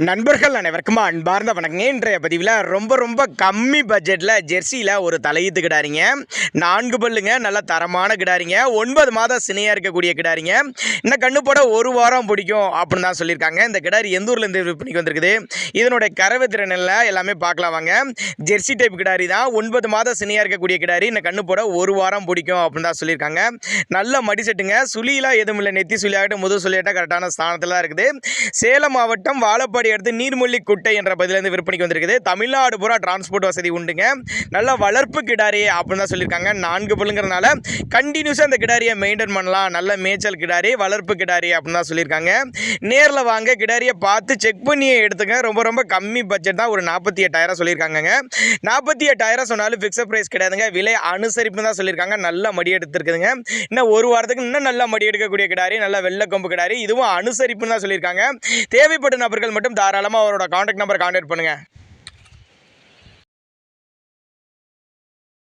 நண்பர்கள் அனைவருக்கும் அன்பார்ந்த வணக்கங்க. இன்றைய பதிவில் ரொம்ப கம்மி பட்ஜெட்டில் ஜெர்சியில் ஒரு தலையீத்து கிடாரிங்க. 4 பல்லுங்க, நல்ல தரமான கிடாரிங்க. 9 மாதம் சினையாக இருக்கக்கூடிய கிடாரிங்க. இன்னும் கண்ணு போட ஒரு வாரம் பிடிக்கும் அப்படின்னு தான் சொல்லியிருக்காங்க. இந்த கிடாரி எந்த ஊர்லேருந்து விற்பனைக்கு வந்திருக்குது, இதனுடைய கறவை திறன் எல்லாமே பார்க்கலாம் வாங்க. ஜெர்சி டைப் கிடாரி தான், 9 மாதம் சினையாக இருக்கக்கூடிய கிடாரி. இன்னும் கண்ணு போட ஒரு வாரம் பிடிக்கும் அப்படின்னு தான் சொல்லியிருக்காங்க. நல்ல மடி செட்டுங்க, சுழியெல்லாம் எதுவும் இல்லை. நெத்தி சுழியாகட்டும் முது சுழியாகட்டும் கரெக்டான ஸ்தானத்தில் தான் இருக்குது. சேலம் மாவட்டம் வாழப்பாடி அடுத்து நீர்மொழி குட்டை என்ற பகுதியிலிருந்து விற்பனைக்கு வந்திருக்குது. தமிழ்நாடு பூரா டிரான்ஸ்போர்ட் வசதி உண்டுங்க. நல்ல வளர்ப்பு கிடாரி அப்படின்னு தான் சொல்லியிருக்காங்க. 4 பல்லுங்கிறனால கண்டினியூஸாக அந்த கிடாரியை மெயின்டைன் பண்ணலாம். நல்ல மேய்ச்சல் கிடாரி, வளர்ப்பு கிடாரி அப்படின்னு தான் சொல்லியிருக்காங்க. நேரில் வாங்க, கிடாரியை பார்த்து செக் பண்ணி எடுத்துங்க. ரொம்ப கம்மி பட்ஜெட் தான், ஒரு 48,000 சொல்லியிருக்காங்க. 48,000 சொன்னாலும் ஃபிக்ஸட் ப்ரைஸ் கிடையாதுங்க. விலை அனுசரிப்பு தான் சொல்லியிருக்காங்க. நல்ல மடி எடுத்துருக்குதுங்க. இன்னும் ஒரு வாரத்துக்கு இன்னும் நல்லா மடி எடுக்கக்கூடிய கிடாரி, நல்ல வெள்ளை கொம்பு கிடாரி. இதுவும் அனுசரிப்புன்னு தான் சொல்லியிருக்காங்க. தேவைப்படும் நபர்கள் மட்டும் தாராளமாக அவரோட கான்டாக்ட் நம்பர் கான்டாக்ட் பண்ணுங்கள்.